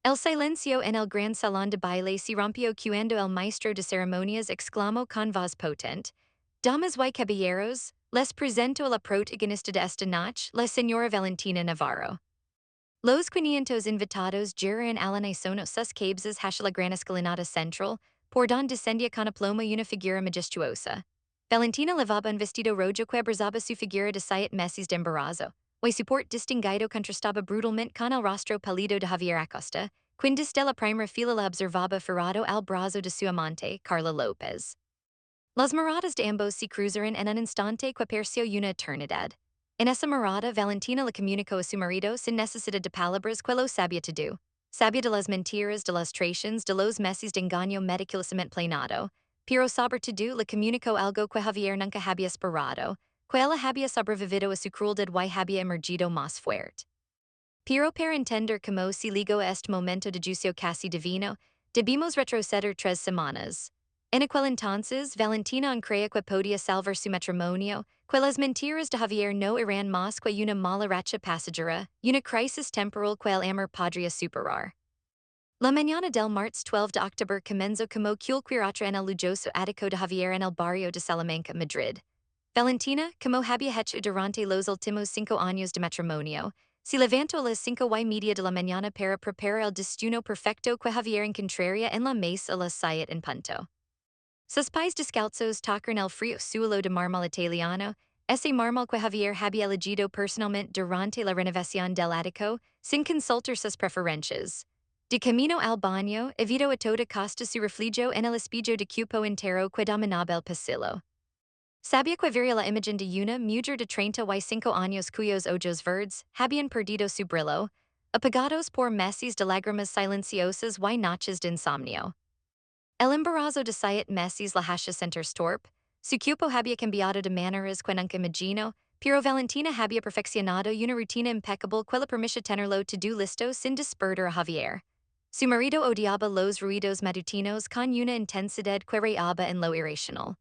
El silencio en el gran salón de baile si rompió cuando el maestro de ceremonias exclamó con voz potent. Damas y caballeros, les presento a la protagonista de esta noche, la señora Valentina Navarro. Los 500 invitados llegan a la nación sus cabezas hacia la gran escalinata central, por donde descendía con aploma una figura majestuosa. Valentina llevaba un vestido rojo que abrazaba su figura de 7 meses de embarazo, y su porte distinguido contrastaba brutalmente con el rostro pálido de Javier Acosta, quien desde la primera fila la observaba ferrado al brazo de su amante, Carla López. Las miradas de ambos se cruzaron en un instante que pareció una eternidad. En esa mirada, Valentina le comunicó a su marido sin necesidad de palabras que lo sabía todo. Sabía de las mentiras, de las traiciones, de los meses de engaño meticulosamente planeado, pero sobre todo le comunicó algo que Javier nunca había esperado, que ella había sobrevivido a su crueldad y había emergido más fuerte. Pero para entender cómo se ligó a este momento de juicio casi divino, debimos retroceder 3 semanas. En aquel entonces, Valentina creía que podía salvar su matrimonio, que las mentiras de Javier no eran más que una mala racha pasajera, una crisis temporal que el amor podría superar. La mañana del martes 12 de octubre comenzó como cualquier otra en el lujoso ático de Javier en el barrio de Salamanca, Madrid. Valentina, como había hecho durante los últimos 5 años de matrimonio, se levantó a las 5:30 de la mañana para preparar el destino perfecto que Javier encontraría en la mesa a las 7 en punto. Sus pies descalzos tocaron el frío suelo de mármol italiano, ese mármol que Javier había elegido personalmente durante la renovación del ático, sin consultar sus preferencias. De camino al baño, evitó a toda costa su refugio en el espejo de cupo entero que dominaba el pasillo. Sabía que vería la imagen de una mujer de 35 años cuyos ojos verdes habían perdido su brillo, apagados por meses de lágrimas silenciosas y noches de insomnio. El embarazo de 7 meses la hacía sentir torpe, su cuerpo había cambiado de maneras que nunca imaginó, pero Valentina había perfeccionado una rutina impecable que le permitía tenerlo todo listo sin despertar a Javier. Su marido odiaba los ruidos matutinos con una intensidad que rayaba en lo irracional.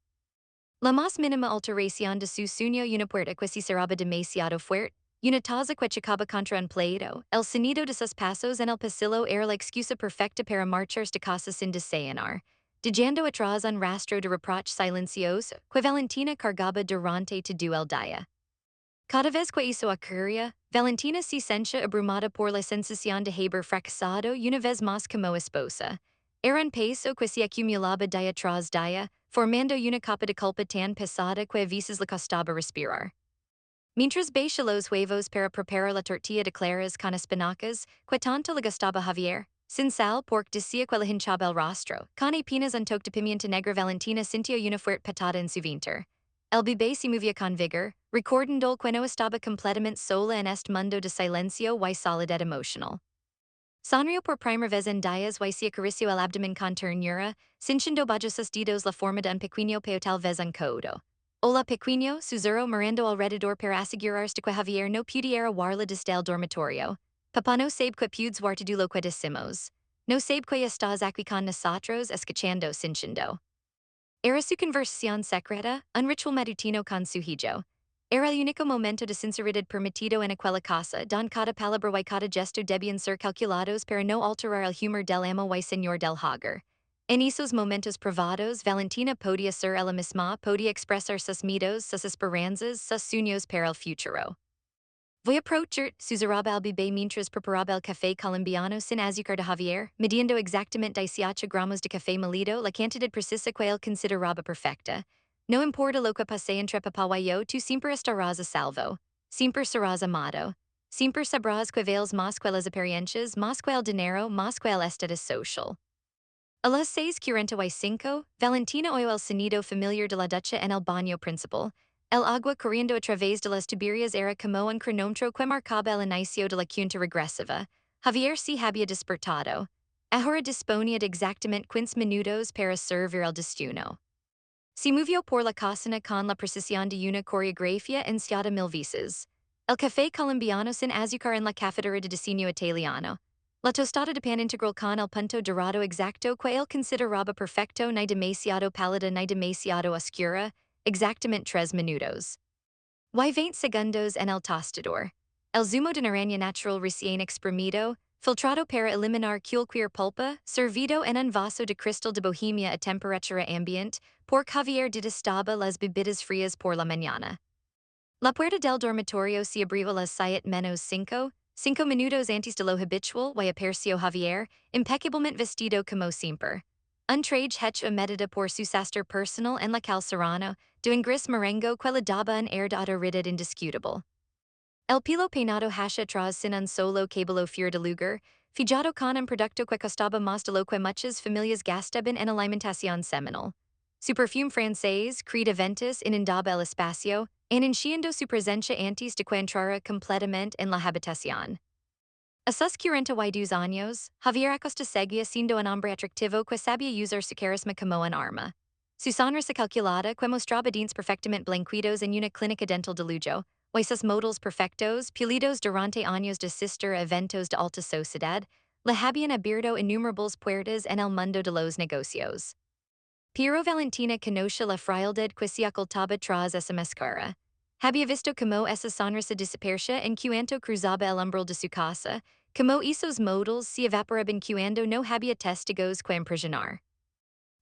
La más mínima alteración de su sueño, una puerta que se cerraba demasiado fuerte, una taza que chocaba contra un plato, el sonido de sus pasos en el pasillo era la excusa perfecta para marcharse de casa sin desayunar, dejando atrás un rastro de reproche silencioso que Valentina cargaba durante todo el día. Cada vez que eso ocurría, Valentina se sentía abrumada por la sensación de haber fracasado una vez más como esposa. Era un peso que se acumulaba día tras día, formando una capa de culpa tan pesada que a veces le costaba respirar. Mientras baixaba los huevos para preparar la tortilla de claras con espinacas, que tanto le gustaba a Javier, sin sal porque decía que le hinchaba el rostro, con apenas un toque de pimienta negra Valentina sintió una fuerte patada en su vientre. El bebé se movía con vigor, recordando que no estaba completamente sola en este mundo de silencio y soledad emocional. Sonrió por primera vez en días y se acarició el abdomen con ternura, cinchando bajo sus dedos la forma de un pequeño peo tal vez un codo. Hola pequeño, susurró mirando alrededor para asegurarse de que Javier no pudiera guardarla desde el dormitorio. Papá no sabe que puedes guardar lo que decimos. No sabe que estás aquí con nosotros escuchando cinchando. Era su conversación secreta, un ritual matutino con su hijo. Era el único momento de sinceridad permitido en aquella casa, don cada palabra y cada gesto debían ser calculados para no alterar el humor del amo y señor del hogar. En esos momentos privados, Valentina podía ser ella misma, podía expresar sus miedos, sus esperanzas, sus sueños para el futuro. Voy a aprovechar, susurraba al bebé mientras preparaba el café colombiano sin azúcar de Javier, midiendo exactamente 18 gramos de café molido, la cantidad precisa que él consideraba perfecta. No importa lo que pase entre papá y yo, tú siempre estarás a salvo. Siempre serás amado. Siempre sabrás que vales más que las apariencias, más que el dinero, más que el estatus social. A las 6:45, Valentina oyó el sonido familiar de la ducha en el baño principal. El agua corriendo a través de las tuberías era como un cronómetro que marcaba el inicio de la cuenta regresiva. Javier se había despertado. Ahora disponía de exactamente 15 minutos para servir el destino. Se movió por la cocina con la precisión de una coreografía ensayada 1000 veces. El café colombiano sin azúcar en la cafetería de diseño italiano. La tostada de pan integral con el punto dorado exacto que él consideraba perfecto ni demasiado pálida ni demasiado oscura, exactamente 3 minutos. Y 20 segundos en el tostador. El zumo de naranja natural recién exprimido, filtrado para eliminar cualquier pulpa, servido en un vaso de cristal de Bohemia a temperatura ambient, por Javier detestaba las bebidas frías por la mañana. La puerta del dormitorio se abrió a las 7:05 minutos antes de lo habitual y apareció Javier, impecablemente vestido como siempre. Un traje hecho a medida por su sastre personal en la calzarano, de un gris merengo que le daba un air de autoridad indiscutible. El pelo peinado hacia atrás sin un solo cabello fuera de lugar, fijado con un producto que costaba más de lo que muchas familias gastaban en alimentación semanal. Su perfume francés, creed eventos inundaba el espacio, anunciando su presencia antes de que entrara completamente en la habitación. A sus 42 años, Javier Acosta seguía siendo un hombre atractivo que sabía usar su carisma como un arma. Su sonrisa calculada que mostraba dientes perfectamente blanquitos en una clínica dental de lujo, y sus models perfectos, pulidos durante años de asistir a eventos de alta sociedad, le habían abierto innumerables puertas en el mundo de los negocios. Pero Valentina conoce la frialdad que se ocultaba tras esa máscara. Había visto cómo esa sonrisa desaparecía en cuanto cruzaba el umbral de su casa, cómo esos models se evaporaban cuando no había testigos que impresionar.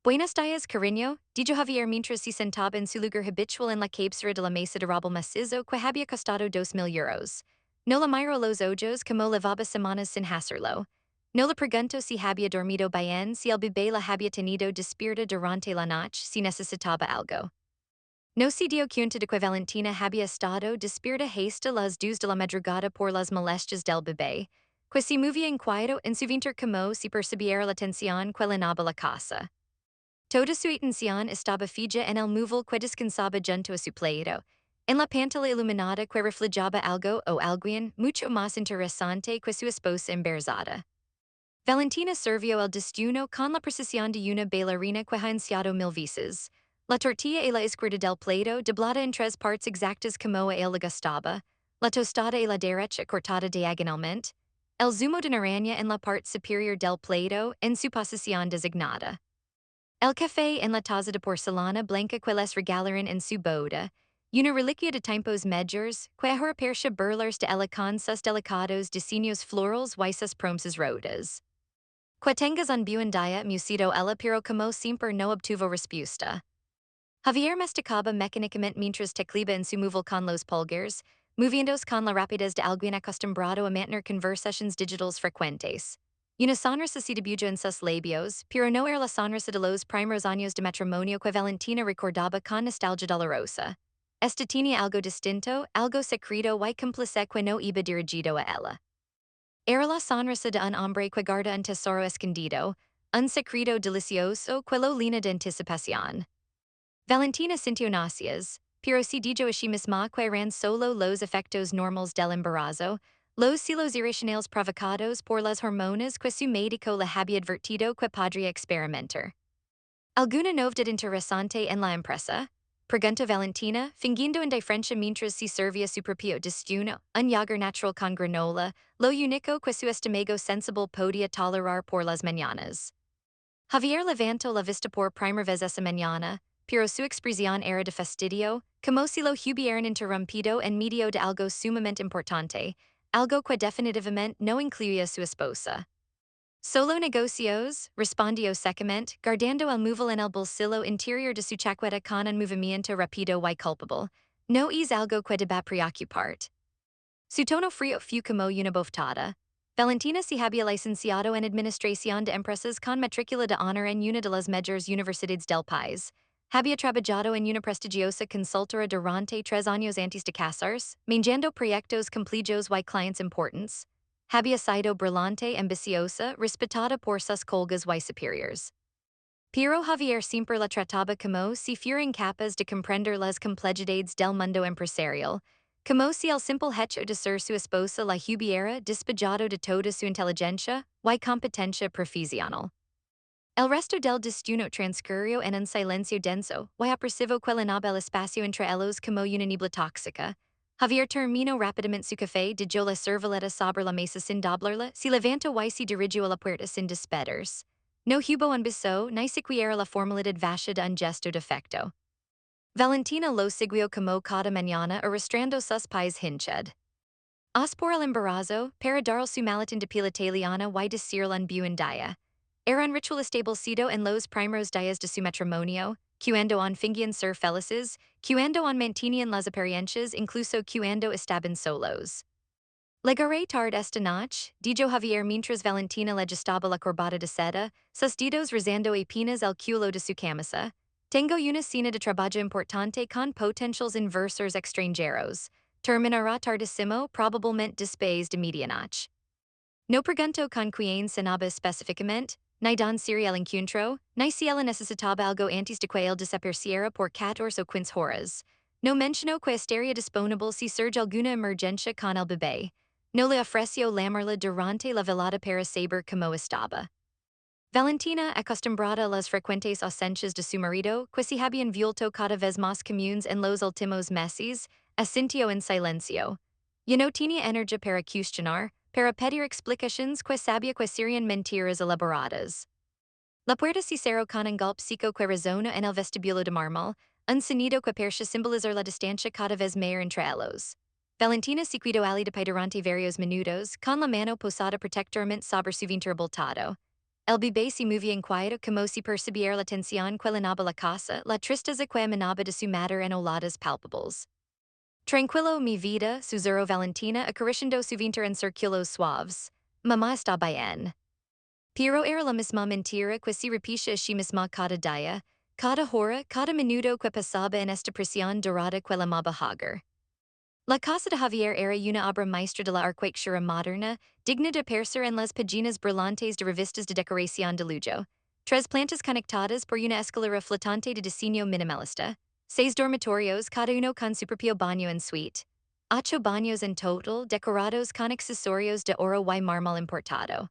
Buenos días, cariño, dijo Javier mientras se sentaba en su lugar habitual en la cabecera de la mesa de roble macizo que había costado 2,000 euros. No le miró los ojos como levaba semanas sin hacerlo. No le preguntó si había dormido bien, si el bebé la había tenido despierta durante la noche, si necesitaba algo. No se dio cuenta de que Valentina había estado despierta hasta las 2 de la madrugada por las molestias del bebé, que se movía inquieto en su vientre como si percibiera la tensión que llenaba la casa. Toda su atención estaba fija en el móvil que descansaba junto a su plato, en la pantalla iluminada que reflejaba algo o alguien mucho más interesante que su esposa embarazada. Valentina sirvió el desayuno con la precisión de una bailarina que ha ensayado 1000 veces. La tortilla y la izquierda del plato doblada en 3 partes exactas como a él le gustaba, la tostada y la derecha cortada diagonalmente, el zumo de naranja en la parte superior del plato en su posición designada. El café en la taza de porcelana blanca que les regalaron en su boda, una reliquia de tiempos medios, que ahora parece burlarse de ella con sus delicados diseños florales y sus promesas rotas. Que tengas un buen día, musito ella, pero como siempre no obtuvo respuesta. Javier masticaba mecánicamente mientras tecleaba en su móvil con los pulgares, moviéndose con la rapidez de alguien acostumbrado a mantener conversaciones digitales frecuentes. Una sonrisa se dibujó en sus labios, pero no era la sonrisa de los primeros años de matrimonio que Valentina recordaba con nostalgia dolorosa. Esta tenía algo distinto, algo secreto y cómplice que no iba dirigido a ella. Era la sonrisa de un hombre que guarda un tesoro escondido, un secreto delicioso que lo llena de anticipación. Valentina sintió náuseas, pero se dijo a sí misma que eran solo los efectos normales del embarazo, los celos irracionales provocados por las hormonas que su médico le había advertido que podría experimentar. ¿Alguna novedad interesante en la empresa? Preguntó Valentina, fingiendo indiferencia mientras se servía su propio desayuno, un yogur natural con granola, lo único que su estómago sensible podía tolerar por las mañanas. Javier levantó la vista por primera vez esa mañana, pero su expresión era de fastidio, como si lo hubieran interrumpido en medio de algo sumamente importante, algo que definitivamente no incluía a su esposa. Solo negocios, respondió secamente, guardando el móvil en el bolsillo interior de su chaqueta con un movimiento rápido y culpable. No es algo que deba preocuparte. Su tono frío fue como una bofetada. Valentina se había licenciado en Administración de Empresas con matrícula de honor en una de las mayores universidades del país. Había trabajado en una prestigiosa consultora durante 3 años antes de casarse, manejando proyectos complejos y clientes importantes. Había sido brillante, ambiciosa, respetada por sus colegas y superiores. Pero Javier siempre la trataba como si fuera incapaz de comprender las complejidades del mundo empresarial, como si el simple hecho de ser su esposa la hubiera despojado de toda su inteligencia y competencia profesional. El resto del desayuno transcurrió en un silencio denso y opresivo que llenaba el espacio entre ellos como una niebla tóxica. Javier terminó rápidamente su café, dejó la servileta sobre la mesa sin doblarla, se levantó y se dirigió a la puerta sin despedirse. No hubo un beso, ni siquiera la formalidad vacía de un gesto de afecto. Valentina lo siguió como cada mañana arrastrando sus pies hinchad. Os por el embarazo, para dar su malatin de pila italiana y decir un buen día. Era un ritual establecido en los primeros días de su matrimonio, cuando on fingian ser felices, cuando on mantenían las apariencias, incluso cuando estaban solos. Legaré tard esta noche, dijo Javier mientras Valentina le gestaba la corbata de seda, sus dedos rezando apenas el culo de su camisa. Tengo una cena de trabajo importante con potentials inversors extranjeros. Terminará tardísimo, probablemente después de medianoche. No pregunto con quién cenaba específicamente, ni don sería el encuentro, ni si ella necesitaba algo antes de que él desapareciera por 14 o 15 horas. No mencionó que estaría disponible si surge alguna emergencia con el bebé. No le ofreció lamarla durante la velada para saber cómo estaba. Valentina, acostumbrada a las frecuentes ausencias de su marido, que se habían vuelto cada vez más comunes en los últimos meses, asintió en silencio. Ya no tenía energía para cuestionar, para pedir explicaciones que sabía que serían mentiras elaboradas. La puerta se cerró con un golpe seco que resonó en el vestíbulo de mármol, un sonido que parecía simbolizar la distancia cada vez mayor entre ellos. Valentina se quedó de pie durante varios minutos, con la mano posada protectoramente sobre su vientre abultado. El bebé se movía inquieto como si percibiera la tensión que llenaba la casa, la tristeza que emanaba de su madre en oladas palpables. Tranquilo, mi vida, susurró Valentina, acariciando su vientre en círculos suaves. Mamá está bien. Pero era la misma mentira que se repetía a sí misma cada día, cada hora, cada minuto que pasaba en esta prisión dorada que la amaba Hagar. La casa de Javier era una obra maestra de la arquitectura moderna, digna de percer en las páginas brillantes de revistas de decoración de lujo. Tres plantas conectadas por una escalera flotante de diseño minimalista. 6 dormitorios, cada uno con su propio baño en suite. 8 baños en total, decorados con accesorios de oro y mármol importado.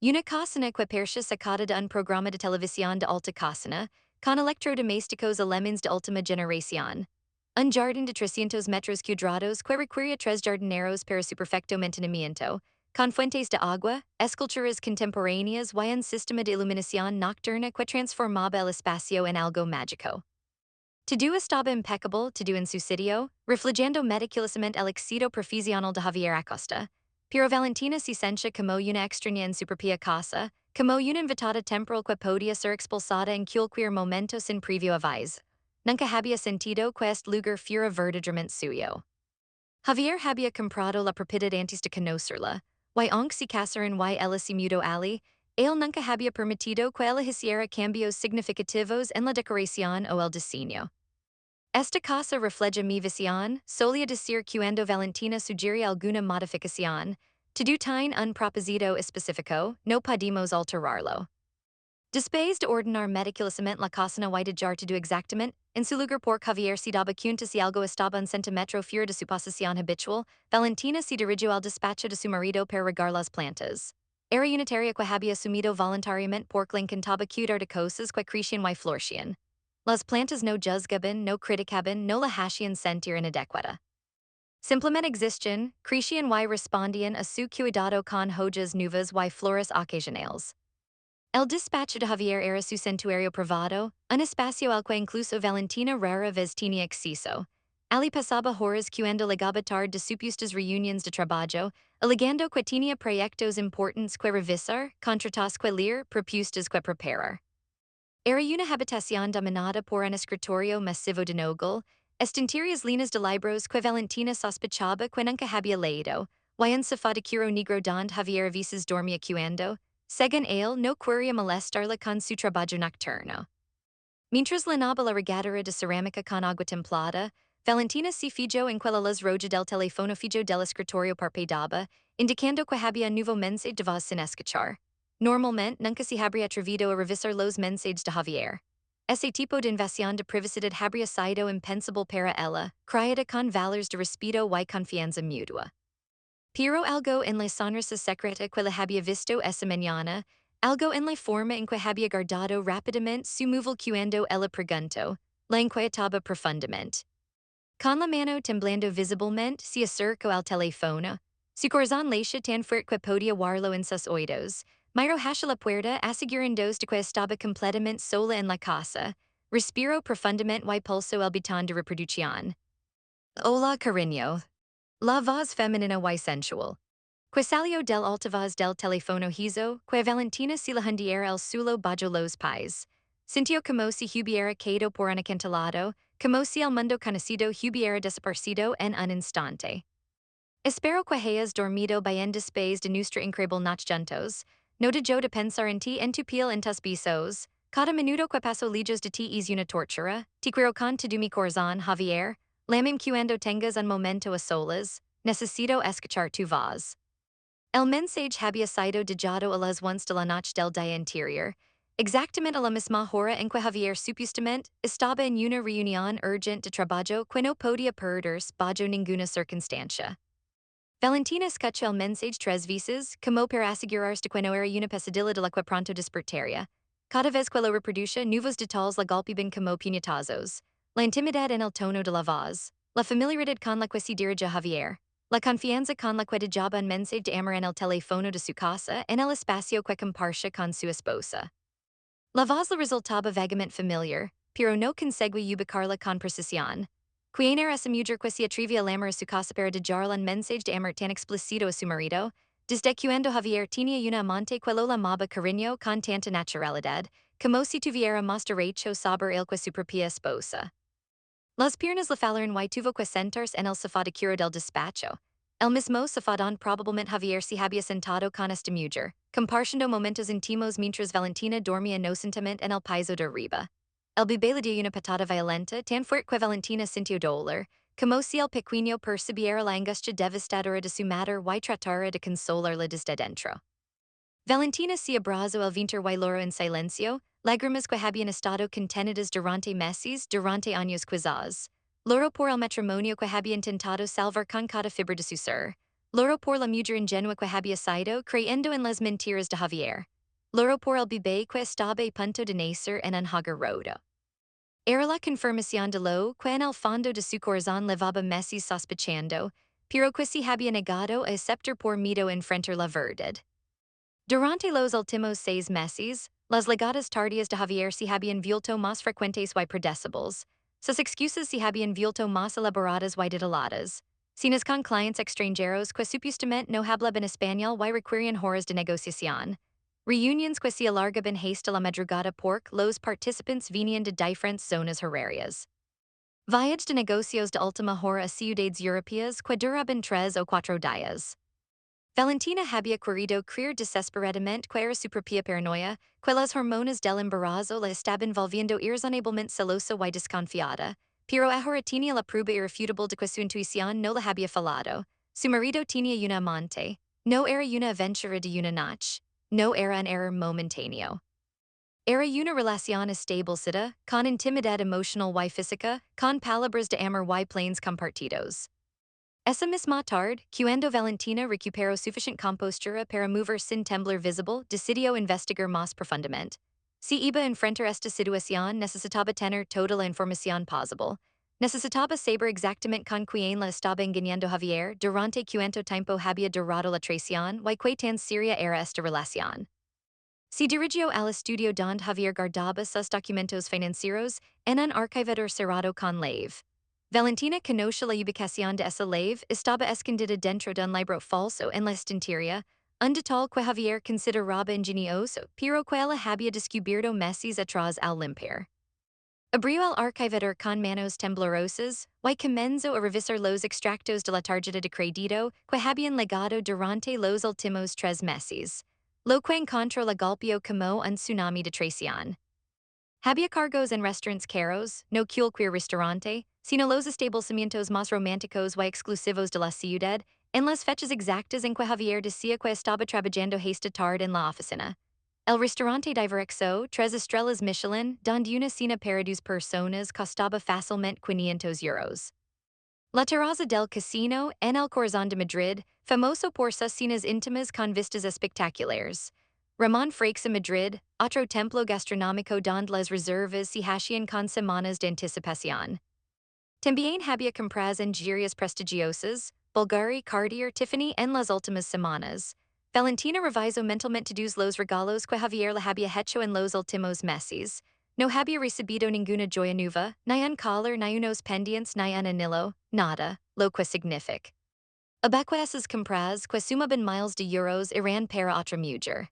Una cocina que parecía sacada de un programa de televisión de alta cocina, con electrodomésticos alemans de última generación. Un jardín de 300 metros cuadrados que requería 3 jardineros para su perfecto mantenimiento, con fuentes de agua, esculturas contemporáneas y un sistema de iluminación nocturna que transformaba el espacio en algo mágico. Todo estaba impecable, todo en su sitio, reflejando meticulosamente el éxito profesional de Javier Acosta. Pero Valentina se sentía como una extraña en su propia casa, como una invitada temporal que podía ser expulsada en cualquier momento sin previo aviso. Nunca había sentido que este lugar fuera verdaderamente suyo. Javier había comprado la propiedad antes de conocerla, y aunque se casaron y ella se mudó allí, él nunca había permitido que ella hiciera cambios significativos en la decoración o el diseño. Esta casa refleja mi visión, solía decir cuando Valentina sugería alguna modificación, todo tiene un propósito específico, no podemos alterarlo. Después de ordenar meticulosamente la cocina y de jar todo exactamente, en su lugar por Javier se daba cuenta si algo estaba un centímetro fuera de su posición habitual, Valentina se dirigió al despacho de su marido para regar las plantas. Era una tarea que había asumido voluntariamente porque le encantaba cuidar de cosas que crecían y florecían. Las plantas no juzgaban, no criticaban, no la hacían sentir inadecuada. Simplemente existían, crecían y respondían a su cuidado con hojas nuevas y flores ocasionales. El despacho de Javier era su santuario privado, un espacio al que incluso Valentina rara vez tenía acceso. Ali pasaba horas cuando llegaba tarde de supuestas reuniones de trabajo, alegando que tenía proyectos importantes que revisar, contratos que leer, propuestas que preparar. Era una habitación dominada por un escritorio masivo de nogal, estanterías líneas de libros que Valentina sospechaba que nunca había leído, y un sofá de cuero negro donde Javier a veces dormía cuando, según él, no quería molestarla con su trabajo nocturno. Mientras llenaba la regadera de cerámica con agua templada, Valentina se fijó en que la luz roja del teléfono fijo del escritorio parpadeaba, indicando que había un nuevo mensaje de voz sin escuchar. Normalmente nunca se habría atrevido a revisar los mensajes de Javier. Ese tipo de invasión de privacidad habría sido impensable para ella, criada con valores de respeto y confianza mutua. Pero algo en la sonrisa secreta que le había visto esa mañana, algo en la forma en que había guardado rápidamente su móvil cuando ella preguntó, la inquietaba profundamente. Con la mano temblando visiblemente, se acercó al teléfono. Su corazón latía tan fuerte que podía oírlo en sus oídos. Miró hacia la puerta, asegurándose de que estaba completamente sola en la casa. Respiró profundamente y pulsó el botón de reproducción. Hola, cariño. La voz femenina y sensual. Que salió del altavoz del telefono hizo, que Valentina si la hundiera el suelo bajo los pies. Sintió como si hubiera caído por un acantilado, como si el mundo conocido hubiera desaparecido en un instante. Espero que hayas dormido bien después de nuestra increíble noche juntos. No dejo de pensar en tu piel en tus besos. Cada minuto que paso lejos de ti es una tortura. Te quiero con todo mi corazón, Javier. Lamem cuando tengas un momento a solas. Necesito escuchar tu voz. El mensaje había sido dejado a las 11 de la noche del día anterior. Exactamente a la misma hora en que Javier supuestamente estaba en una reunión urgente de trabajo que no podía perderse bajo ninguna circunstancia. Valentina escuchó el mensaje 3 veces, como para asegurarse de que no era una pesadilla de la que pronto despertaría. Cada vez que lo reproduce, nuevos detalles la golpeaban como puñetazos. La intimidad en el tono de la voz, la familiaridad con la que se dirige a Javier, la confianza con la que dejaba un mensaje de amor en el teléfono de su casa en el espacio que compartía con su esposa. La voz le resultaba vagamente familiar, pero no conseguía ubicarla con precisión. ¿Quién era esa mujer que se atrevía a llamar a su casa para dejarle un mensaje de amor tan explícito a su marido? Desde cuando Javier tenía una amante que lo llamaba cariño con tanta naturalidad, como si tuviera más derecho sobre él que su propia esposa. Las piernas le fallaron y tuvo que sentarse en el sofá de cura del despacho. El mismo sofá donde probablemente Javier se había sentado con esta mujer, compartiendo momentos íntimos mientras Valentina dormía inocentemente en el piso de arriba. El bebé le dio una patada violenta tan fuerte que Valentina sintió dolor, como si el pequeño percibiera la angustia devastadora de su madre y tratara de consolarla desde dentro. Valentina se abrazó el vientre y lloró en silencio, lágrimas que habían estado contenidas durante meses, durante años quizás. Lloró por el matrimonio que había intentado salvar con cada fibra de su ser. Lloró por la mujer ingenua que había sido, creyendo en las mentiras de Javier. Lloró por el bebé que estaba a punto de nacer en un hogar roto. Era la confirmación de lo que en el fondo de su corazón levaba meses sospechando, pero que se había negado a aceptar por miedo a enfrentar la verdad. Durante los últimos 6 meses, las legadas tardías de Javier se habían vuelto más frecuentes y predecibles. Sus excusas se habían vuelto más elaboradas y detaladas. Cinas con clientes extranjeros que supuestamente no hablaban español y requerían horas de negociación. Reunions que se alargaban hasta la madrugada porque los participantes venían de diferentes zonas horarias. Viajes de negocios de última hora a ciudades europeas que duraban 3 o 4 días. Valentina había querido creer desesperadamente que era su propia paranoia, que las hormonas del embarazo la estaban volviendo irrazonablemente celosa y desconfiada, pero ahora tenía la prueba irrefutable de que su intuición no la había fallado. Su marido tenía una amante. No era una aventura de una noche. No era un error momentáneo. Era una relación establecida, con intimidad emocional y física, con palabras de amor y planes compartidos. Esa misma tarde, cuando Valentina recuperó suficiente compostura para mover sin temblor visible, decidió investigar más profundamente. Si iba a enfrentar esta situación, necesitaba tener toda la información posible. Necesitaba saber exactamente con quién la estaba engañando Javier, durante cuánto tiempo había durado la traición y qué tan seria era esta relación. Se dirigió al estudio donde Javier guardaba sus documentos financieros en un archivador cerrado con llave. Valentina conoce la ubicación de esa llave, estaba escondida dentro de un libro falso en la estantería, un detalle que Javier consideraba ingenioso, pero que ella había descubierto meses atrás al limpiar. Abrió el archivador con manos temblorosas y comenzó a revisar los extractos de la tarjeta de crédito que habían legado durante los últimos 3 meses. Lo que encontró la golpeó como un tsunami de traición. Había cargos en restaurantes caros, no cualquier restaurante, sino los establecimientos más románticos y exclusivos de la ciudad, en las fechas exactas en que Javier decía que estaba trabajando esta tarde en la oficina. El restaurante Diverexo, 3 estrellas Michelin, donde una cena para 2 personas costaba fácilmente 500 euros. La terraza del casino, en el corazón de Madrid, famoso por sus cenas íntimas con vistas espectaculares. Ramón Freixa Madrid, otro templo gastronómico donde las reservas se hacían con semanas de anticipación. También había compras en joyerías prestigiosas, Bulgari, Cartier, Tiffany en las últimas semanas. Valentina revisó mentalmente todos los regalos que Javier le había hecho en los últimos meses. No había recibido ninguna joya nueva, ni un collar, ni unos pendientes, ni un anillo, nada, lo que significa Abacuesas compras que sumaban miles de euros irán para otra mujer.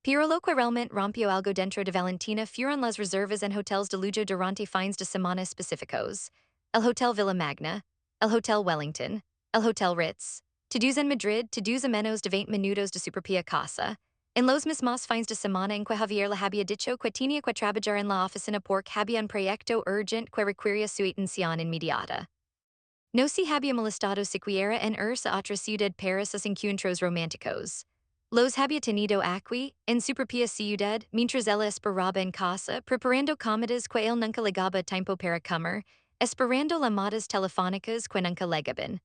Pero lo que realmente rompió algo dentro de Valentina fueron las reservas en hotels de lujo durante fines de semana específicos. El Hotel Villa Magna, el Hotel Wellington, el Hotel Ritz, todos en Madrid, todos a menos de 20 minutos de su propia casa. En los mismos fines de semana en que Javier le había dicho que tenía que trabajar en la oficina porque había un proyecto urgente que requería su atención inmediata. No se había molestado siquiera en irse a otra ciudad para sus encuentros románticos. Los había tenido aquí, en su propia ciudad, mientras ella esperaba en casa, preparando comidas que él nunca legaba tiempo para comer, esperando llamadas telefónicas que nunca legaban.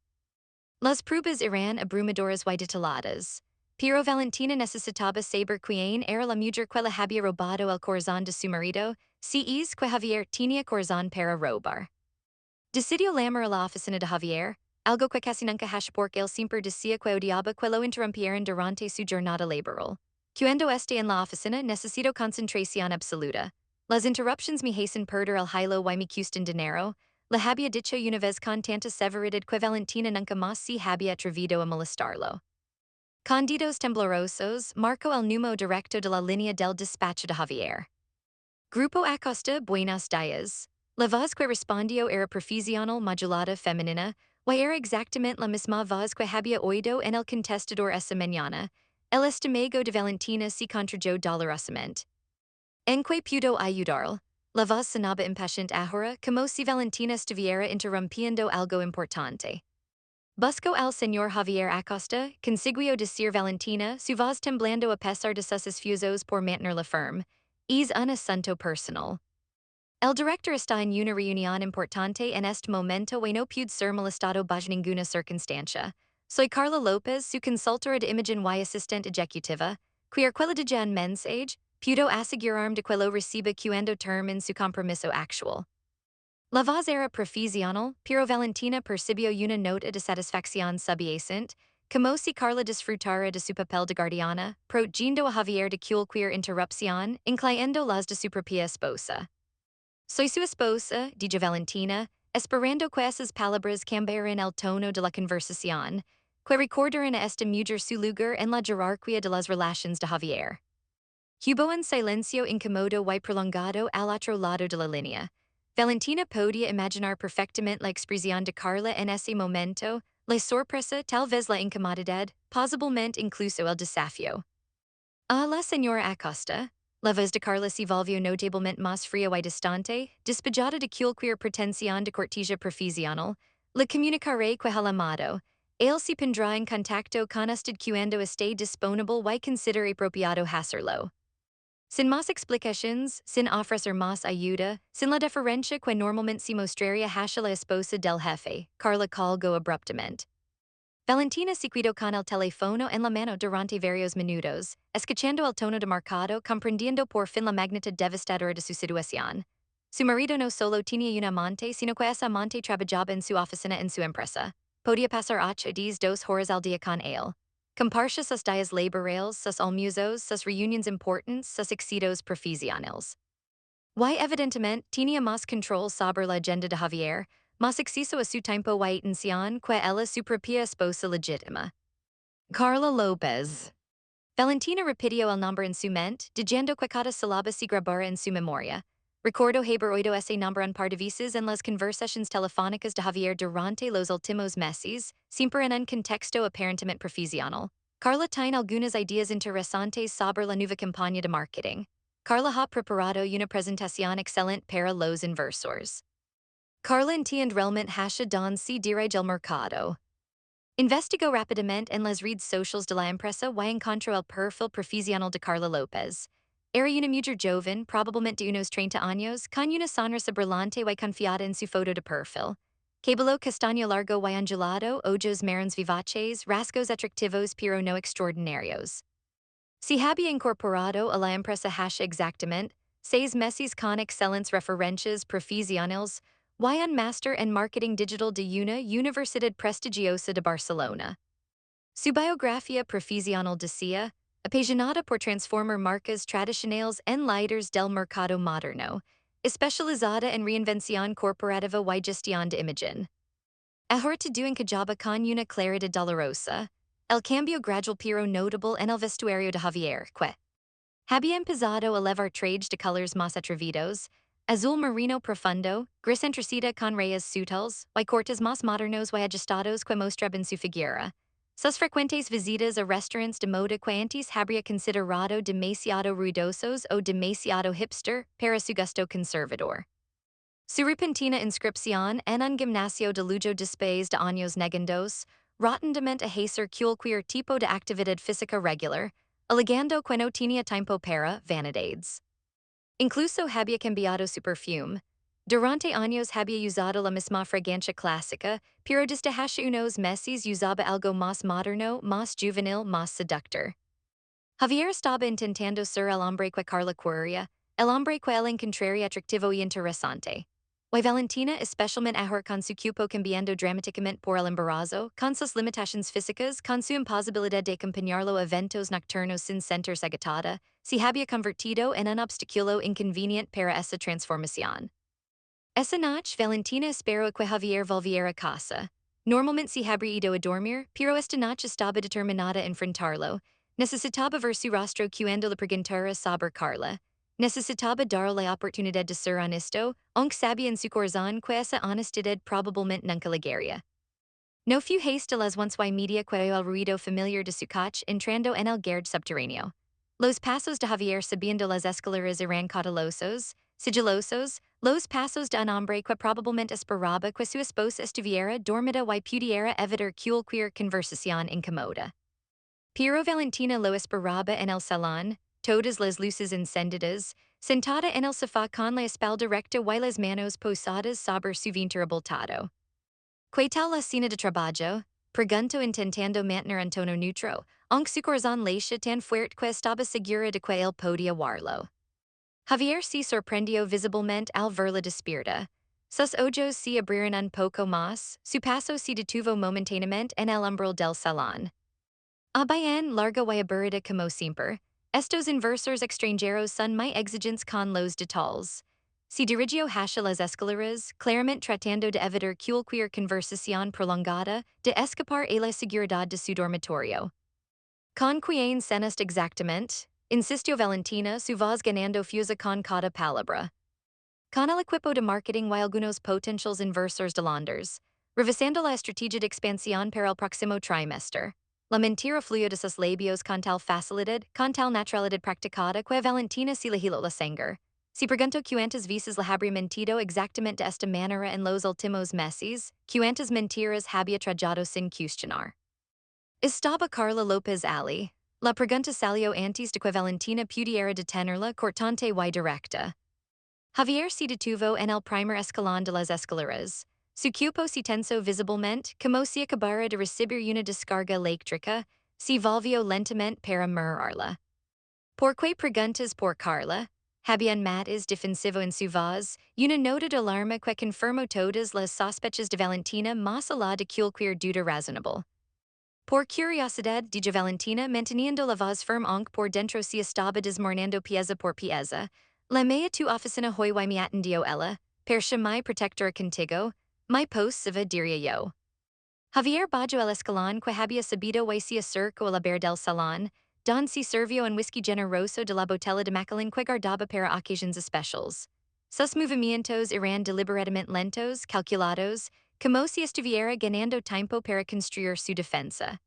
Las pruebas eran abrumadoras y detalladas. Pero Valentina necesitaba saber quién era la mujer que le había robado el corazón de su marido, si es que Javier tenía corazón para robar. Decidió llamar a la oficina de Javier, algo que casi nunca hace porque él siempre decía que odiaba que lo interrumpieran durante su jornada laboral. Cuando esté en la oficina necesito concentración absoluta. Las interruptions me hacen perder el hilo y me cuestan dinero. Le había dicho una vez con tanta severidad que Valentina nunca más se había atrevido a molestarlo. Con dedos temblorosos, marcó el número directo de la línea del despacho de Javier. Grupo Acosta, buenos días. La voz que respondió era profesional modulada femenina, y era exactamente la misma voz que había oído en el contestador esa mañana. El estómago de Valentina se contrajo dolorosamente. En que pudo ayudarle, la voz sonaba impaciente ahora, como si Valentina estuviera interrumpiendo algo importante. Buscó al señor Javier Acosta, consiguió decir Valentina, su voz temblando a pesar de sus esfuerzos por mantenerla firme. Es un asunto personal. El director está en una reunión importante en este momento y no puede ser molestado bajo ninguna circunstancia. Soy Carla López, su consultora de imagen y asistente ejecutiva. Queer quella de un mensaje, puedo asegurarme de que lo reciba cuando termine su compromiso actual. La voz era profesional, pero Valentina percibió una nota de satisfacción subyacente, como si Carla disfrutara de su papel de guardiana, protegiendo a Javier de cualquier interrupción, incluyendo las de su propia esposa. Soy su esposa, dijo Valentina, esperando que esas palabras cambiaran el tono de la conversación, que recordaran a esta mujer su lugar en la jerarquía de las relaciones de Javier. Hubo un silencio incómodo y prolongado al otro lado de la línea. Valentina podía imaginar perfectamente la expresión de Carla en ese momento, la sorpresa, tal vez la incomodidad, posiblemente incluso el desafío. A la señora Acosta, la voz de Carla se volvió notablemente más fría y distante, despejada de cualquier pretensión de cortesía profesional, le comunicaré que el amado, él se pondrá en contacto con usted cuando esté disponible y considere apropiado hacerlo. Sin más explicaciones, sin ofrecer más ayuda, sin la deferencia que normalmente se mostraría hacia la esposa del jefe, Carla colgó abruptamente. Valentina se quedó con el teléfono en la mano durante varios minutos, escuchando el tono de marcado, comprendiendo por fin la magnitud devastadora de su situación. Su marido no solo tenía un amante, sino que ese amante trabajaba en su oficina en su empresa. Podía pasar 8 a 2 horas al día con él. Comparsa sus días laborales, sus almuerzos, sus reuniones importantes, sus éxitos profesionales. Y evidentemente tenía más control sobre la agenda de Javier, más acceso a su tiempo y atención que ella su propia esposa legítima. Carla López. Valentina repitió el nombre en su mente, diciendo que cada sílaba se grabara en su memoria. Recuerdo haber oído ese nombre un par de veces en las conversaciones telefónicas de Javier durante los últimos meses, siempre en un contexto aparentemente profesional. Carla tiene algunas ideas interesantes sobre la nueva campaña de marketing. Carla ha preparado una presentación excelente para los inversores. Carla entiende realmente hacia don se dirige el mercado. Investigó rápidamente en las redes sociales de la empresa y encontró el perfil profesional de Carla López. Era una mujer joven, probablemente de unos 30 años, con una sonrisa brillante y confiada en su foto de perfil. Cabello castaño largo y ondulado, ojos marrones vivaces, rasgos atractivos pero no extraordinarios. Se había incorporado a la empresa hace exactamente 6 meses con excelentes referencias profesionales y un máster en marketing digital de una universidad prestigiosa de Barcelona. Su biografía profesional decía, apasionada por transformar marcas tradicionales en líderes del mercado moderno, especializada en reinvención corporativa y gestión de imagen. Ahora te do encajaba con una claridad dolorosa. El cambio gradual pero notable en el vestuario de Javier, que había empezado a levar trajes de colores más atrevidos, azul marino profundo, gris entrecida con rayas sutiles, y cortes más modernos y ajustados que mostraban su figura. Sus frecuentes visitas a restaurants de moda que antes habría considerado demasiado ruidosos o demasiado hipster para su gusto conservador. Su repentina inscripción en un gimnasio de lujo después de años negandos, rotundamente a hacer cualquier tipo de actividad física regular, alegando que no tenía tiempo para vanidades. Incluso había cambiado su perfume. Durante años había usado la misma fragancia clásica, pero desde hace unos meses usaba algo más moderno, más juvenil, más seductor. Javier estaba intentando ser el hombre que Carla quería, el hombre que él encontraría atractivo y interesante. Y Valentina, especialmente ahora con su cuerpo cambiando dramáticamente por el embarazo, con sus limitaciones físicas, con su imposibilidad de acompañarlo a eventos nocturnos sin sentirse agotada, se había convertido en un obstáculo inconveniente para esa transformación. Esa noche, Valentina esperó que Javier volviera a casa. Normalmente se habría ido a dormir, pero esta noche estaba determinada a enfrentarlo. Necesitaba ver su rostro cuando le preguntara sobre Carla. Necesitaba darle la oportunidad de ser honesto, aunque sabía en su corazón que esa honestidad probablemente nunca llegaría. No fue hasta las 11:30 que oyó el ruido familiar de su coche entrando en el garage subterráneo. Los pasos de Javier subiendo las escaleras eran cautelosos, sigilosos, los pasos de un hombre que probablemente esperaba que su esposa estuviera dormida y pudiera evitar cualquier conversación incómoda. Pero Valentina lo esperaba en el salón, todas las luces encendidas, sentada en el sofá con la espalda recta y las manos posadas sobre su vientre abultado. ¿Qué tal la cena de trabajo? Preguntó intentando mantener un tono neutro, aunque su corazón latía tan fuerte que estaba segura de que él podía verlo. Javier se sorprendió visiblemente al verla despierta. Sus ojos se abrieron un poco más, su paso se detuvo momentáneamente en el umbral del salón. Bien larga y aburrida como siempre, estos inversores extranjeros son muy exigentes con los detalles. Se dirigió hacia las escaleras, claramente tratando de evitar cualquier conversación prolongada, de escapar a la seguridad de su dormitorio. ¿Con quién cenas exactamente? Insistió Valentina, su voz ganando fuerza con cada palabra. Con el equipo de marketing y algunos potentiales inversores de Londres, revisando la estrategia de expansión para el próximo trimestre. La mentira fluyó de sus labios con tal facilidad, con tal naturalidad practicada que a Valentina se le heló la sangre. Si preguntó cuántas veces le habría mentido exactamente de esta manera en los últimos meses, cuántas mentiras había tragado sin cuestionar. Estaba Carla López allí. La pregunta salió antes de que Valentina pudiera detenerla cortante y directa. Javier se detuvo en el primer escalón de las escaleras. Su cuerpo se tensó visiblemente, como si acabara de recibir una descarga eléctrica, se volvió lentamente para mirarla. ¿Por qué preguntas por Carla? Había un matiz defensivo en su voz, y una nota de alarma que confirmó todas las sospechas de Valentina más allá de cualquier duda razonable. Por curiosidad, dijo Valentina, manteniendo la voz firme aunque por dentro se estaba desmoronando pieza por pieza. La mea tu oficina hoy y me atendió ella, per mi protectora contigo, mi post se va diría yo. Javier bajó el escalón que había subido y se acercó a la bar del salón, don se sirvió un whisky generoso de la botella de Macallan que guardaba para ocasiones especiales. Sus movimientos eran deliberadamente lentos, calculados, como si estuviera ganando tiempo para construir su defensa.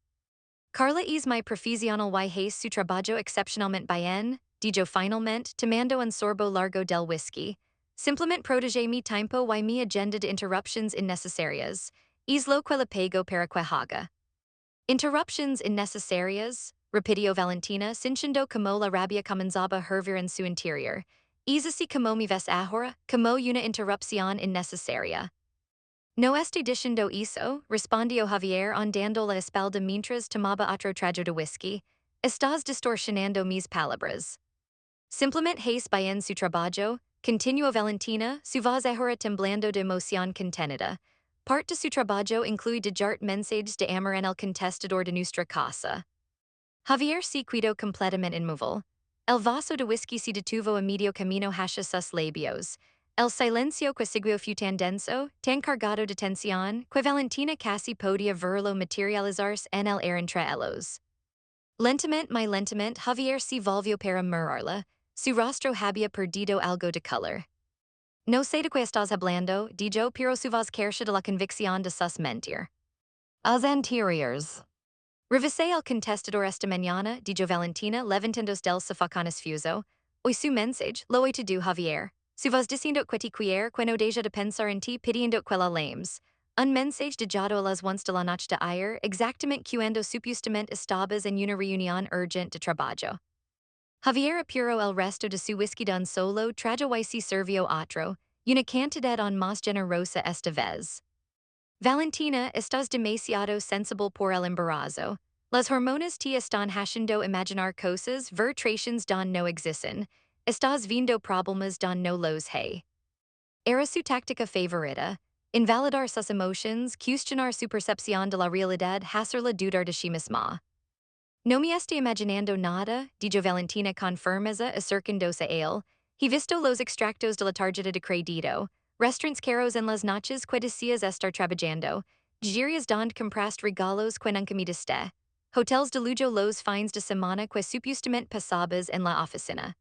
Carla es mi profesional y hace su trabajo excepcionalmente bien, dijo finalmente, tomando un sorbo largo del whisky. Simplemente protege mi tiempo y mi agenda de interruptions innecesarias. Es lo que le pago para que haga. Interruptions innecesarias, repitió Valentina, sintiendo como la rabia comenzaba a hervir en su interior. Es así como mi ves ahora, como una interrupción innecesaria. No estoy diciendo eso, respondió Javier ondando la espalda mientras tomaba otro trago de whisky. Estás distorsionando mis palabras. Simplemente hace bien su trabajo, continuó Valentina, su voz ahora temblando de emoción contenida. Parte de su trabajo incluye dejar mensajes de amor en el contestador de nuestra casa. Javier se quedó completamente inmóvil. El vaso de whisky se detuvo a medio camino hacia sus labios. El silencio que siguió fue tan denso, tan cargado de tensión, que Valentina casi podía verlo materializarse en el aire entre ellos. Lentamente Javier se volvió para mirarla, su rostro había perdido algo de color. No sé de qué estás hablando, dijo, pero su voz cargada de la convicción de sus mentir. As anteriores. Revisé el contestador esta mañana, dijo Valentina, levantándose del sofá confuso. Hoy su mensaje, lo he tu Javier. Su voz diciendo que te quiere, que no deja de pensar en ti, pidiendo que la lames. Un mensaje dejado a las 11 de la noche de ayer, exactamente cuando supuestamente estabas en una reunión urgente de trabajo. Javier apuró el resto de su whisky don solo, trajo y se sirvió otro, una cantidad aún más generosa esta vez. Valentina, estás demasiado sensible por el embarazo. Las hormonas te están haciendo imaginar cosas vertrations don no existen. Estás viendo problemas don no los hay. Era su táctica favorita. Invalidar sus emotions, cuestionar su percepción de la realidad, hacerla dudar de sí misma. No me estoy imaginando nada, dijo Valentina con firmeza acercándose a él. He visto los extractos de la tarjeta de crédito, restaurants caros en las noches que deseas estar trabajando, girias donde compraste regalos que nunca me diste, hotels de lujo los fines de semana que supuestamente pasabas en la oficina.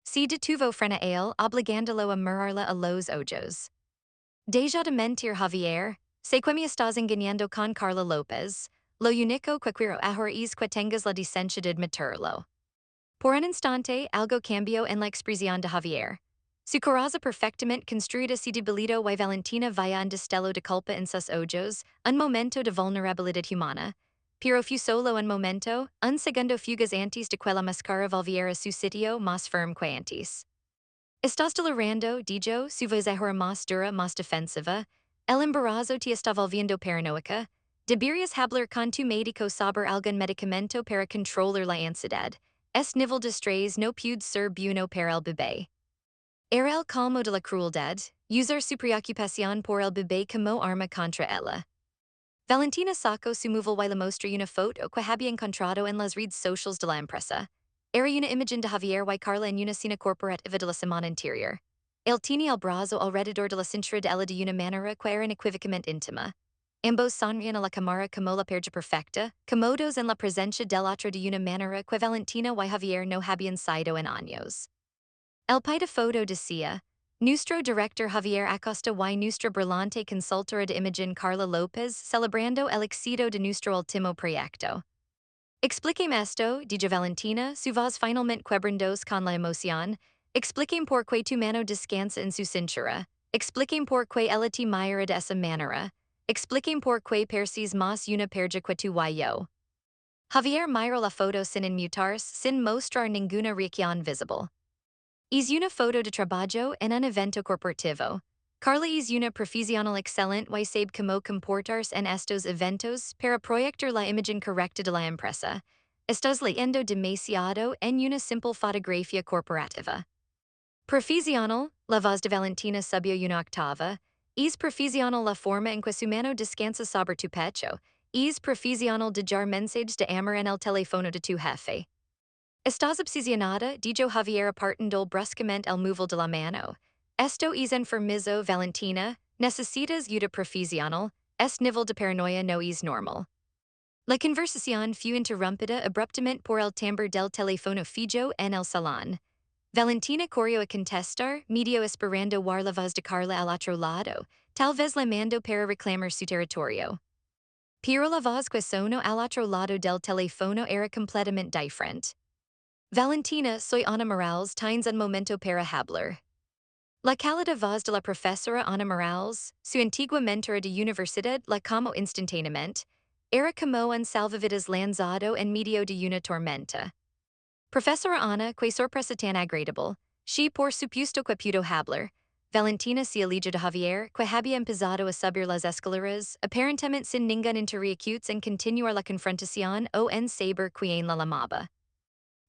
Se detuvo frente a él, obligándolo a mirarla a los ojos. Deja de mentir, Javier. Sé que me estás engañando con Carla López. Lo único que quiero ahora es que tengas la decencia de admitirlo. Por un instante, algo cambió en la expresión de Javier. Su coraza perfectamente construida se debilitó y Valentina vaya un destello de culpa en sus ojos, un momento de vulnerabilidad humana. Pero fue solo un momento, un segundo fugaz antes de que la máscara volviera a su sitio más firme que antes. Estás delirando, dijo, su voz ahora más dura, más defensiva. El embarazo te está volviendo paranoica. Deberías hablar con tu médico sobre algún medicamento para controlar la ansiedad. Es nivel de estrés no puede ser bueno para el bebé. Era el colmo de la crueldad, usar su preocupación por el bebé como arma contra ella. Valentina sacó su móvil y le mostró una foto que había encontrado en las redes sociales de la empresa. Era una imagen de Javier y Carla en una cena corporativa de la semana anterior. Él tenía el brazo alrededor de la cintura de ella de una manera que era inequívocamente íntima. Ambos sonrían a la cámara como la pareja perfecta, cómodos en la presencia del otro de una manera que Valentina y Javier no habían sido en años. El pie de foto decía, nuestro director Javier Acosta y nuestra brillante consultora de imagen Carla López celebrando el éxito de nuestro último proyecto. Explíqueme esto, dijo Valentina, su voz finalmente quebrantos con la emoción. Explíqueme por qué tu mano descansa en su cintura. Explíqueme por qué ella te mira de esa manera. Explíqueme por qué percibes más una perja que tu y yo. Javier miró la foto sin inmutarse, sin mostrar ninguna reacción visible. Es una foto de trabajo en un evento corporativo. Carla es una profesional excelente y sabe cómo comportarse en estos eventos para proyectar la imagen correcta de la empresa. Estás leyendo demasiado en una simple fotografía corporativa. Profesional, la voz de Valentina subió una octava. Es profesional la forma en que su mano descansa sobre tu pecho. Es profesional de dar mensajes de amor en el teléfono de tu jefe. Estás obsesionada, dijo Javier apartando bruscamente el móvil de la mano. Esto es enfermizo, Valentina. Necesitas ayuda profesional. Este nivel de paranoia no es normal. La conversación fue interrumpida abruptamente por el timbre del teléfono fijo en el salón. Valentina corrió a contestar, medio esperando oír la voz de Carla al otro lado, tal vez le mandó para reclamar su territorio. Pero la voz que sonó al otro lado del teléfono era completamente diferente. Valentina, soy Ana Morales, tienes un momento para hablar. La cálida voz de la profesora Ana Morales, su antigua mentora de universidad, la como instantáneamente, era como un salvavidas lanzado en medio de una tormenta. Profesora Ana, que sorpresa tan agradable, she por supuesto que pudo hablar. Valentina se alejó de Javier, que había empezado a subir las escaleras, aparentemente sin ningún interrogación en continuar la confrontación o en saber quién la llamaba.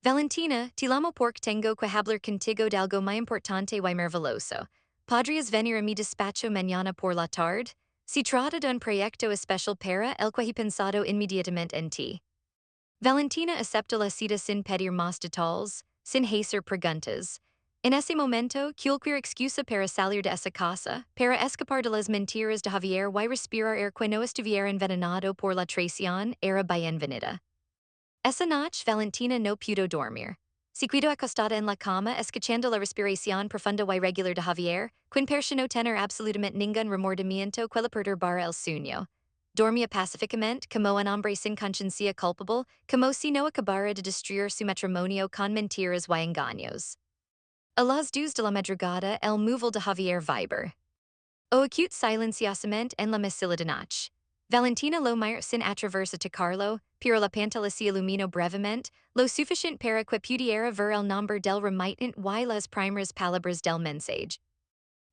Valentina, te llamo porque tengo que hablar contigo de algo muy importante y maravilloso. ¿Podrías venir a mi despacho mañana por la tarde? Se trata de un proyecto especial para el que he pensado inmediatamente en ti. Valentina aceptó la cita sin pedir más detalles, sin hacer preguntas. En ese momento, cualquier excusa para salir de esa casa, para escapar de las mentiras de Javier y respirar air que no estuviera envenenado por la traición, era bienvenida. Esa noche, Valentina no pudo dormir. Se quedó acostada en la cama escuchando la respiración profunda y regular de Javier, quien pareció no tener absolutamente ningún remordimiento que le perturbara el sueño. Dormía pacíficamente, como un hombre sin conciencia culpable, como si no acabara de destruir su matrimonio con mentiras y engaños. A las 2 de la madrugada, el móvil de Javier vibra. O acute silenciosamente en la mesilla de noche. Valentina lo mira sin atreverse a tocarlo, pero la pantalla se iluminó brevemente, lo suficiente para que pudiera ver el nombre del remitente y las primeras palabras del mensaje.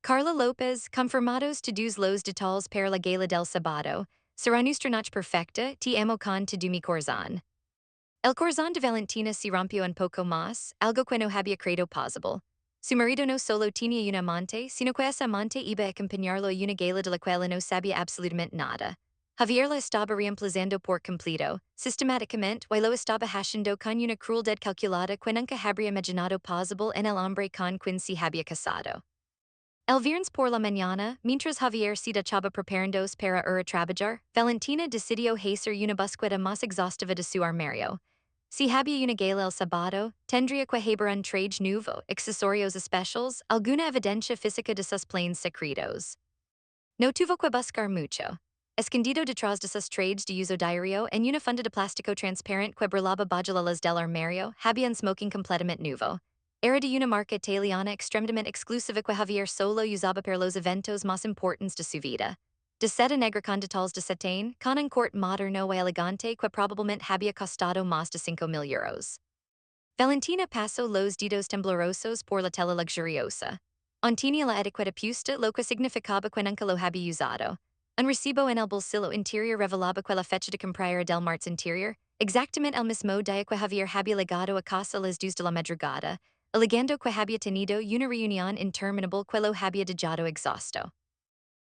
Carla López, confirmados todos los detalles para la gala del sábado, será nuestra noche perfecta, te amo con todo mi corazón. El corazón de Valentina se rompió un poco más, algo que no había creído posible. Su marido no solo tenía un amante, sino que ese amante iba a acompañarlo a una gala de la cual no sabía absolutamente nada. Javier la estaba reemplazando por completo, sistemáticamente, y lo estaba haciendo con una crueldad calculada que nunca habría imaginado posible en el hombre con quien se había casado. El viernes por la mañana, mientras Javier se estaba preparándose para ir a trabajar, Valentina decidió hacer una búsqueda más exhaustiva de su armario. Si había una gala el sábado, tendría que haber un traje nuevo, accesorios especiales, alguna evidencia física de sus planes secretos. No tuvo que buscar mucho. Escondido detrás de sus trajes de uso diario en una funda de plástico transparente que brillaba bajo la luz del armario, había un smoking completamente nuevo. Era de una marca italiana extremadamente exclusiva que Javier solo usaba para los eventos más importantes de su vida. De seda negra con detalles de satén, con un corte moderno y elegante que probablemente había costado más de 5,000 euros. Valentina pasó los dedos temblorosos por la tela luxuriosa. Tenía la etiqueta puesta lo que significaba que nunca lo había usado. Un recibo en el bolsillo interior revelaba que la fecha de compra del martes interior, exactamente el mismo día que Javier había llegado a casa a las 2 de la madrugada, alegando que había tenido una reunión interminable que lo había dejado exhausto.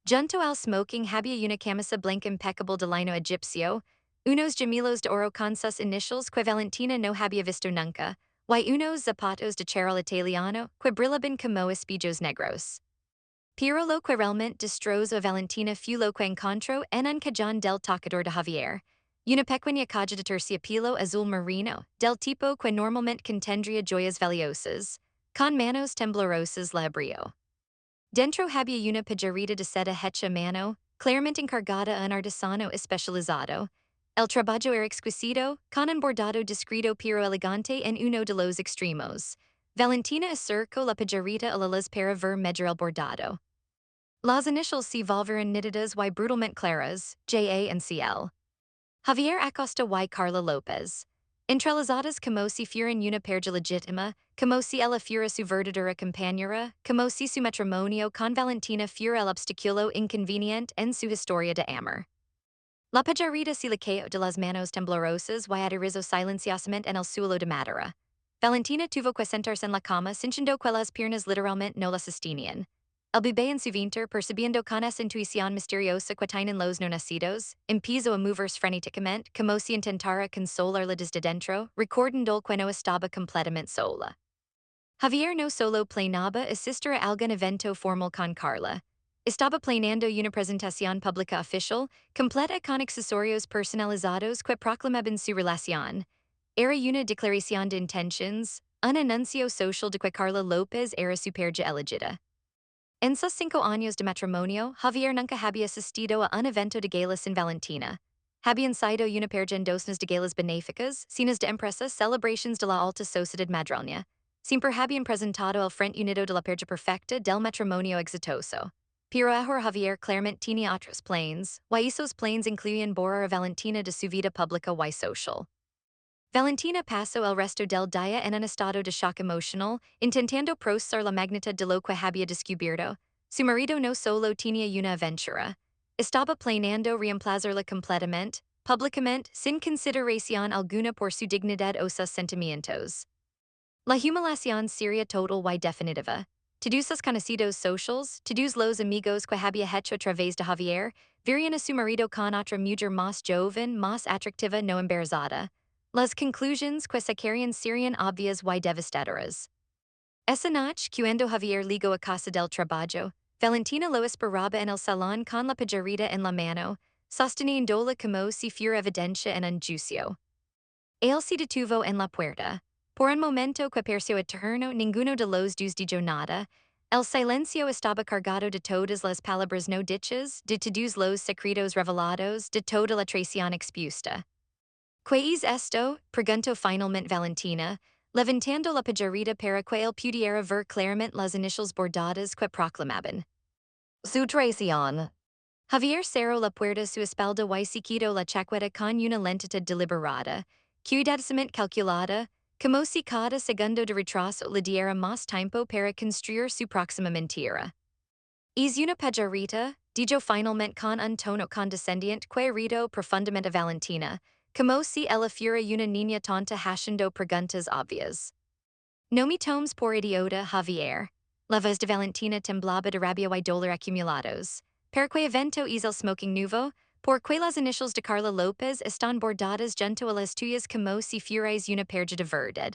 Junto al smoking había una camisa blanca impecable de lino egipcio, unos gemelos de oro con sus inicials que Valentina no había visto nunca, y unos zapatos de charol italiano que brillaban como espejos negros. Pero lo que realmente destrozó a Valentina fue lo que encontró en un cajón del tocador de Javier, una pequeña caja de terciopelo azul marino, del tipo que normalmente contendría joyas valiosas, con manos temblorosas la abrió. Dentro había una pajarita de seda hecha a mano, claramente encargada a un artesano especializado. El trabajo era exquisito, con un bordado discreto pero elegante en uno de los extremos. Valentina acercó la pajarita a la luz para ver mejor el bordado. Las inicials se volvieron nítidas y brutalmente claras, J.A. and C.L. Javier Acosta y Carla López. Entrelazadas como si fueran una pareja legítima, como si ella fuera su verdadera compañera, como si su matrimonio con Valentina fuera el obstáculo inconveniente en su historia de amor. La pajarita se le cayó de las manos temblorosas y aterrizó silenciosamente en el suelo de madera. Valentina tuvo que sentarse en la cama sintiendo que las piernas literalmente no la sostenían. El bebé en su vientre, percibiendo con esa intuición misteriosa que tienen los no nacidos, empezó a moverse frenéticamente como si intentara consolarla desde dentro, recordando que no estaba completamente sola. Javier no solo planeaba asistir a algún evento formal con Carla. Estaba planeando una presentación pública oficial, completa con accesorios personalizados que proclamaban su relación. Era una declaración de intentions, un anuncio social de que Carla López era su pareja elegida. En sus 5 años de matrimonio, Javier nunca había asistido a un evento de gala sin Valentina. Habían sido una pareja en docenas de galas benéficas, cenas de empresa, celebrations de la alta sociedad madrileña. Siempre habían presentado el frente unido de la pareja perfecta del matrimonio exitoso. Pero ahora Javier claramente tenía otros planes, y esos planes incluían borrar a Valentina de su vida pública y social. Valentina pasó el resto del día en un estado de shock emocional, intentando procesar la magnitud de lo que había descubierto. Su marido no solo tenía una aventura. Estaba planeando reemplazarla completamente, públicamente, sin consideración alguna por su dignidad o sus sentimientos. La humiliación sería total y definitiva. Todos sus conocidos socials, todos los amigos que había hecho a través de Javier, verían a su marido con otra mujer más joven, más atractiva no embarazada. Las conclusions que se querían serían obvias y devastadoras. Esa noche cuando Javier ligó a casa del trabajo, Valentina lo esperaba en el salón con la pajarita en la mano, sosteniéndola como si fuera evidencia en un juicio. Él se detuvo en la puerta. Por un momento que pareció eterno, ninguno de los dos dijo nada. El silencio estaba cargado de todas las palabras no dichas, de todos los secretos revelados, de toda la traición expuesta. ¿Qué es esto? Preguntó finalmente Valentina, levantando la pajarita para que él pudiera ver claramente las iniciales bordadas que proclamaban su traición. Javier cerró la puerta su espalda y se quitó la chaqueta con una lentitud deliberada, cuidadosamente calculada, como si cada segundo de retraso le diera más tiempo para construir su próxima mentira. Es una pajarita, dijo finalmente con un tono condescendiente que irritó profundamente a Valentina, como si ella fuera una niña tonta haciendo preguntas obvias. No me tomes por idiota, Javier. La voz de Valentina temblaba de rabia y dolor acumulados. ¿Per qué evento es el smoking nuevo? ¿Por qué las iniciales de Carla López están bordadas junto a las tuyas como si fuerais una perja de verdad?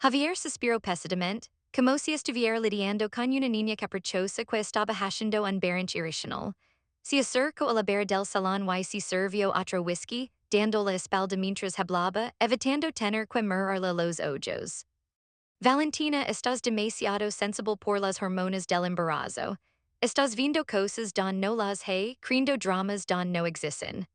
Javier suspiró pesadamente, como si estuviera lidiando con una niña caprichosa que estaba haciendo un berrinche irracional. Se acercó a la barra del salón y se sirvió otro whisky, dando la espalda mientras hablaba, evitando tener que mirarle los ojos. Valentina, estás demasiado sensible por las hormonas del embarazo. Estás viendo cosas don no las hay, creyendo dramas don no existen.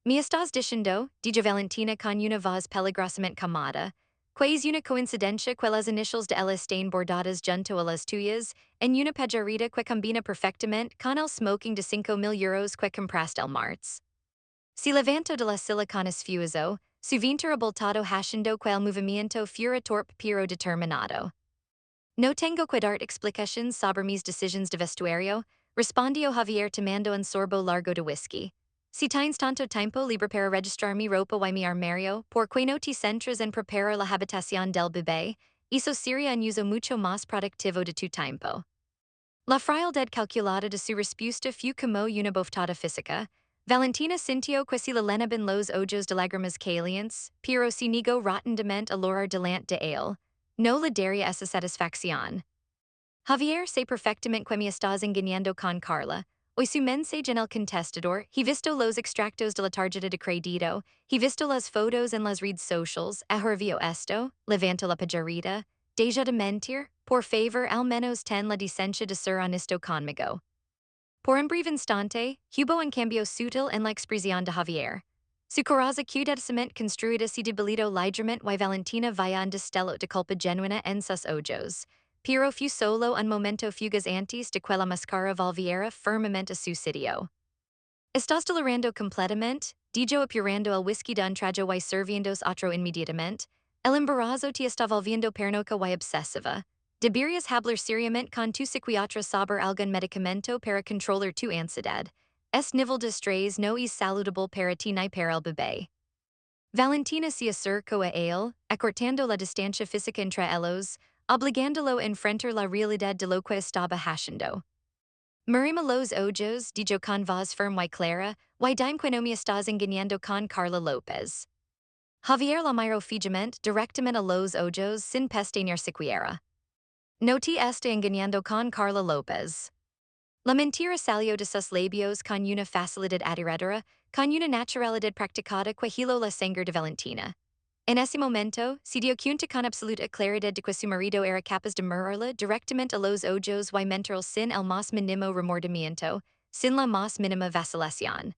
Me estás diciendo, dijo Valentina con una voz peligrosamente calmada, que es una coincidencia que las iniciales de ella estén bordadas junto a las tuyas, en una pajarita que combina perfectamente con el smoking de 5,000 euros que compraste el martes. Se levantó de la silla con esfuerzo, su vientre abultado haciendo que el movimiento fuera torpe pero determinado. No tengo que dar explicaciones sobre mis decisiones de vestuario, respondió Javier tomando un sorbo largo de whisky. Si tienes tanto tiempo libre para registrar mi ropa y mi armario, ¿por qué no te centras en preparar la habitación del bebé? Eso sería un uso mucho más productivo de tu tiempo. La frialdad calculada de su respuesta fue como una bofetada física. Valentina sintió que se le llenaban los ojos de lágrimas calientes, pero se negó rotundamente a lorar delante de él. No le daría esa satisfacción. Javier sé perfectamente que me estás engañando con Carla. Hoy su mensaje en el contestador, he visto los extractos de la tarjeta de crédito, he visto las fotos en las redes socials, ahora vio esto, levanto la pajarita, deja de mentir, por favor al menos ten la decencia de ser honesto conmigo. Por un breve instante, hubo un cambio sutil en la expresión de Javier. Su coraza cuidadosamente construida se debilitó ligeramente y Valentina vaya un destello de culpa genuina en sus ojos. Pero fue solo un momento fugaz antes de que la máscara volviera firmemente a su sitio. ¿Estás tolerando completamente? Dijo apurando el whisky de un trago y sirviéndose otro inmediatamente. El embarazo te está volviendo paranoica y obsesiva. Deberías hablar seriamente con tu psiquiatra sobre algún medicamento para controlar tu ansiedad. Este nivel de estrés no es saludable para ti ni para el bebé. Valentina se acercó a él, acortando la distancia física entre ellos, obligándolo a enfrentar la realidad de lo que estaba haciendo. Mirima los ojos, dijo con voz firme y clara, y dime que no me estás engañando con Carla López. Javier la miró fijamente, directamente a los ojos, sin pestañear siquiera. No te está engañando con Carla López. La mentira salió de sus labios con una facilidad aterradora, con una naturalidad practicada que heló la sangre de Valentina. En ese momento, se dio cuenta con absoluta claridad de que su marido era capaz de mirarla directamente a los ojos y mental sin el más mínimo remordimiento, sin la más mínima vacilación.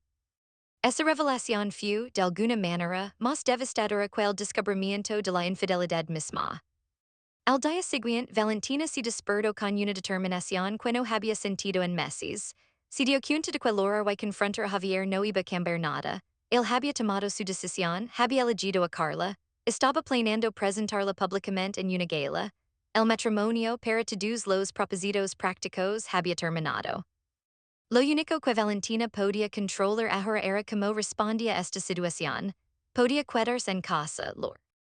Esa revelación fue, de alguna manera, más devastadora que el descubrimiento de la infidelidad misma. Al día siguiente, Valentina se despertó con una determinación que no había sentido en meses. Se dio cuenta de que lograr y confrontar a Javier no iba a cambiar nada. Él había tomado su decisión, había elegido a Carla, estaba planeando presentarla públicamente en una gala. El matrimonio para todos los propósitos prácticos había terminado. Lo único que Valentina podía controlar ahora era cómo respondía a esta situación. Podía quedarse en casa,